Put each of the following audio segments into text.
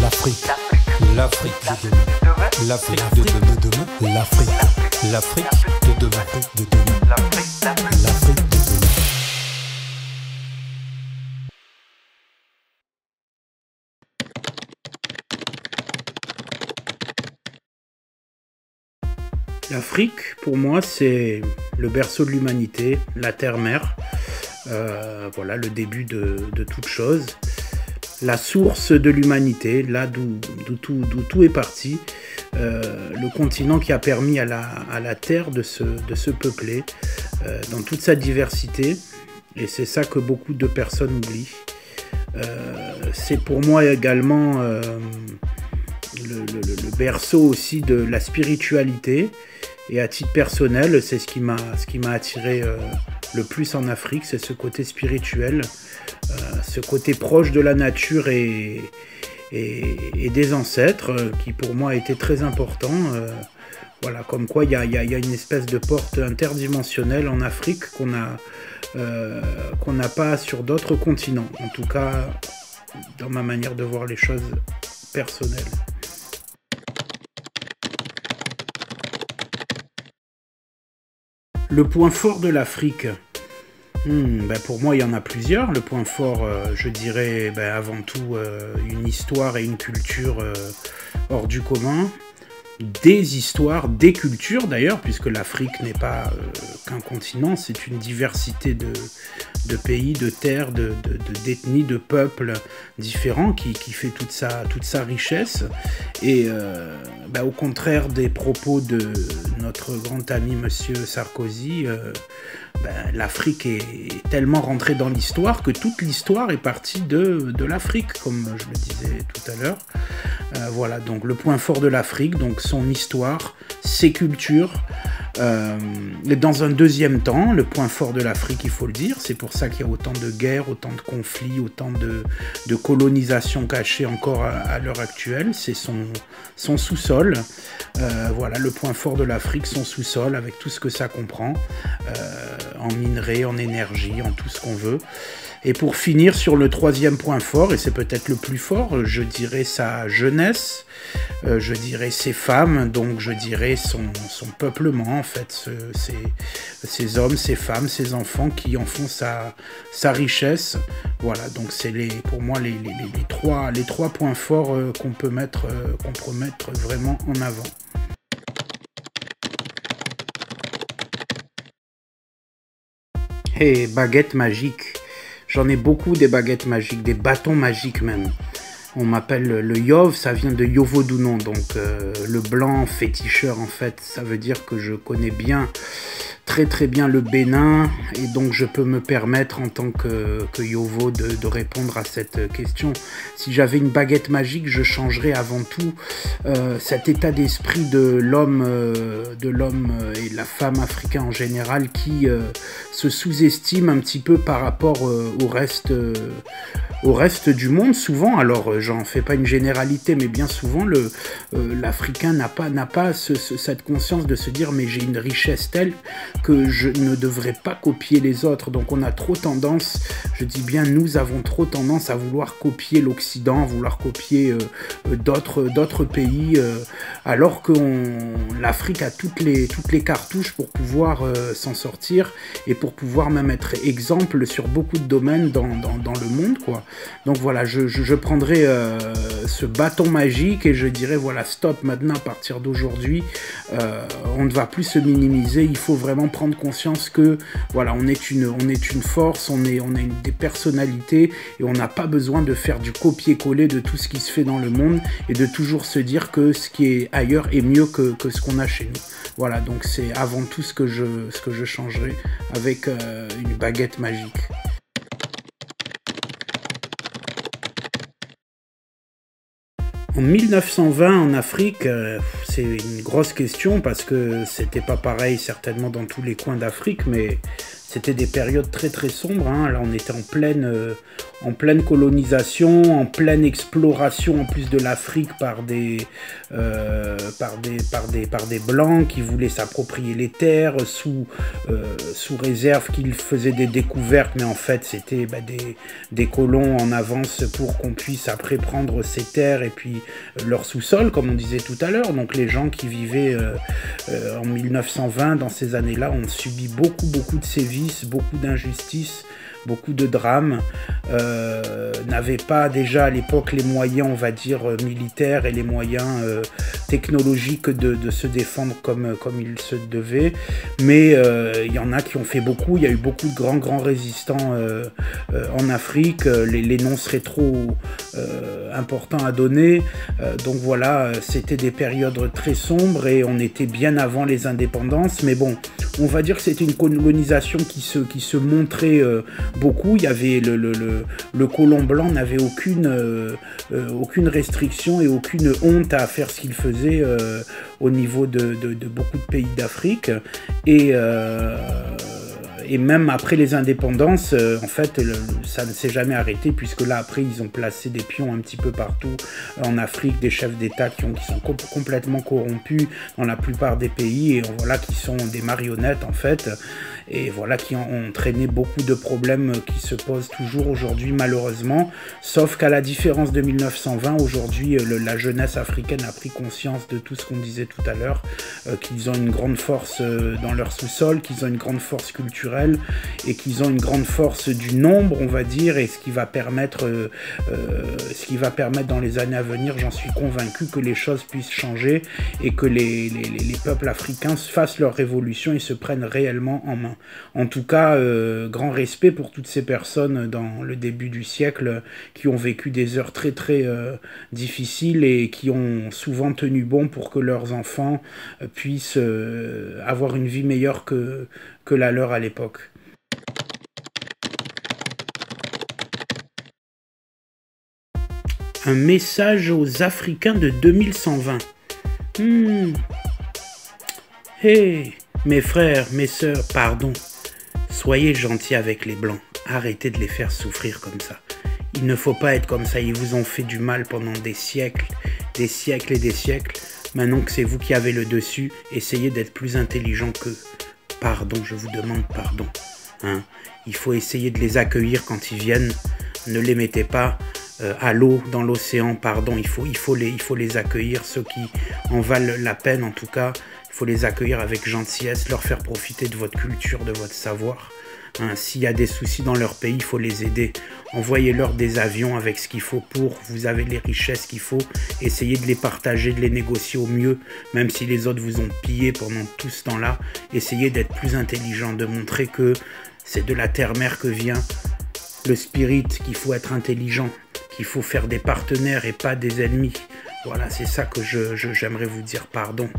L'Afrique, l'Afrique de demain, l'Afrique de demain, l'Afrique de demain, l'Afrique de demain. L'Afrique, pour moi, c'est le berceau de l'humanité, la terre-mère, voilà, le début de toute chose, la source de l'humanité, là d'où tout est parti, le continent qui a permis à la terre de se peupler dans toute sa diversité, et c'est ça que beaucoup de personnes oublient. C'est pour moi également le berceau aussi de la spiritualité. Et à titre personnel, c'est ce qui m'a attiré le plus en Afrique, c'est ce côté spirituel, ce côté proche de la nature et des ancêtres, qui pour moi a été très important. Voilà, comme quoi il y a une espèce de porte interdimensionnelle en Afrique qu'on n'a pas sur d'autres continents, en tout cas dans ma manière de voir les choses personnelles. Le point fort de l'Afrique, pour moi il y en a plusieurs. Le point fort, je dirais avant tout une histoire et une culture hors du commun. Des histoires, des cultures d'ailleurs, puisque l'Afrique n'est pas qu'un continent, c'est une diversité de pays, de terres, d'ethnies, de peuples différents qui fait toute sa richesse. Et au contraire des propos de notre grand ami Monsieur Sarkozy, l'Afrique est tellement rentrée dans l'histoire que toute l'histoire est partie de l'Afrique, comme je le disais tout à l'heure. Voilà, donc le point fort de l'Afrique, donc son histoire, ses cultures. Et dans un deuxième temps, le point fort de l'Afrique, il faut le dire, c'est pour ça qu'il y a autant de guerres, autant de conflits, autant de colonisation cachée encore à l'heure actuelle, c'est son sous-sol. Voilà, le point fort de l'Afrique, son sous-sol, avec tout ce que ça comprend, en minerais, en énergie, en tout ce qu'on veut. Et pour finir sur le troisième point fort, et c'est peut-être le plus fort, je dirais sa jeunesse, je dirais ses femmes, donc je dirais son peuplement, en fait, ces hommes, ces femmes, ces enfants qui en font sa richesse. Voilà, donc c'est pour moi les trois points forts qu'on peut mettre vraiment en avant. Et baguette magique. J'en ai beaucoup des baguettes magiques, des bâtons magiques même. On m'appelle le Yov, ça vient de Yovodounon, donc le blanc féticheur en fait. Ça veut dire que je connais bien, très bien le Bénin, et donc je peux me permettre en tant que Yovo de répondre à cette question. Si j'avais une baguette magique, je changerais avant tout cet état d'esprit de l'homme et de la femme africain en général qui se sous-estime un petit peu par rapport au reste du monde souvent. Alors j'en fais pas une généralité, mais bien souvent l'Africain n'a pas cette conscience de se dire mais j'ai une richesse telle que je ne devrais pas copier les autres. Donc on a trop tendance, je dis bien nous avons trop tendance à vouloir copier l'Occident, à vouloir copier d'autres pays, alors que l'Afrique a toutes les cartouches pour pouvoir s'en sortir et pour pouvoir même être exemple sur beaucoup de domaines dans le monde, quoi. Donc voilà, je prendrai ce bâton magique et je dirais voilà, stop, maintenant à partir d'aujourd'hui, on ne va plus se minimiser, il faut vraiment prendre conscience que voilà, on est une force, on est des personnalités et on n'a pas besoin de faire du copier-coller de tout ce qui se fait dans le monde et de toujours se dire que ce qui est ailleurs est mieux que ce qu'on a chez nous. Voilà, donc c'est avant tout ce que je changerai avec une baguette magique. En 1920 en Afrique, c'est une grosse question parce que c'était pas pareil certainement dans tous les coins d'Afrique, mais C'était des périodes très très sombres, hein. Là on était en pleine colonisation, en pleine exploration en plus de l'Afrique par des blancs qui voulaient s'approprier les terres sous réserve qu'ils faisaient des découvertes, mais en fait c'était des colons en avance pour qu'on puisse après prendre ces terres et puis leur sous-sol, comme on disait tout à l'heure. Donc les gens qui vivaient en 1920 dans ces années-là ont subi beaucoup de sévices, beaucoup d'injustices, beaucoup de drames, n'avaient pas déjà à l'époque les moyens, on va dire, militaires et les moyens technologiques de se défendre comme il se devait. Mais il y en a qui ont fait beaucoup. Il y a eu beaucoup de grands résistants en Afrique. Les noms seraient trop importants à donner. Donc voilà, c'était des périodes très sombres et on était bien avant les indépendances. Mais bon, on va dire que c'était une colonisation qui se montrait beaucoup. Il y avait le colon blanc n'avait aucune restriction et aucune honte à faire ce qu'il faisait au niveau de beaucoup de pays d'Afrique. Et même après les indépendances, en fait, ça ne s'est jamais arrêté, puisque là, après, ils ont placé des pions un petit peu partout en Afrique, des chefs d'État qui sont complètement corrompus dans la plupart des pays, et voilà, qui sont des marionnettes, en fait, et voilà, qui ont entraîné beaucoup de problèmes qui se posent toujours aujourd'hui, malheureusement, sauf qu'à la différence de 1920, aujourd'hui, la jeunesse africaine a pris conscience de tout ce qu'on disait tout à l'heure, qu'ils ont une grande force dans leur sous-sol, qu'ils ont une grande force culturelle, et qu'ils ont une grande force du nombre, on va dire, et ce qui va permettre dans les années à venir, j'en suis convaincu, que les choses puissent changer et que les peuples africains fassent leur révolution et se prennent réellement en main. En tout cas, grand respect pour toutes ces personnes dans le début du siècle qui ont vécu des heures très difficiles et qui ont souvent tenu bon pour que leurs enfants puissent avoir une vie meilleure que la leur à l'époque. Un message aux Africains de 2120. Hey, mes frères, mes sœurs, pardon. Soyez gentils avec les Blancs. Arrêtez de les faire souffrir comme ça. Il ne faut pas être comme ça. Ils vous ont fait du mal pendant des siècles et des siècles. Maintenant que c'est vous qui avez le dessus, essayez d'être plus intelligent qu'eux. Pardon, je vous demande pardon. Hein? Il faut essayer de les accueillir quand ils viennent. Ne les mettez pas à l'eau, dans l'océan, pardon. Il faut les accueillir, ceux qui en valent la peine en tout cas. Il faut les accueillir avec gentillesse, leur faire profiter de votre culture, de votre savoir. Hein, s'il y a des soucis dans leur pays, il faut les aider. Envoyez-leur des avions avec ce qu'il faut pour. Vous avez les richesses qu'il faut. Essayez de les partager, de les négocier au mieux. Même si les autres vous ont pillé pendant tout ce temps-là. Essayez d'être plus intelligent, de montrer que c'est de la terre-mère que vient le spirit, qu'il faut être intelligent, qu'il faut faire des partenaires et pas des ennemis. Voilà, c'est ça que j'aimerais vous dire, pardon.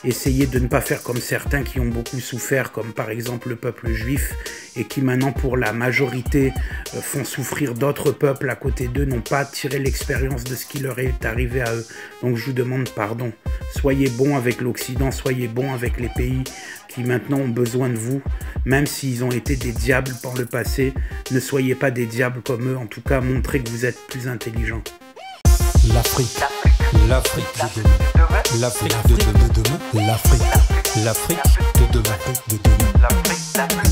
Essayez de ne pas faire comme certains qui ont beaucoup souffert, comme par exemple le peuple juif, et qui maintenant pour la majorité font souffrir d'autres peuples à côté d'eux, n'ont pas tiré l'expérience de ce qui leur est arrivé à eux. Donc je vous demande pardon. Soyez bons avec l'Occident, soyez bons avec les pays qui maintenant ont besoin de vous, même s'ils ont été des diables par le passé. Ne soyez pas des diables comme eux, en tout cas montrez que vous êtes plus intelligents. L'Afrique de demain. L'Afrique de demain. L'Afrique de demain.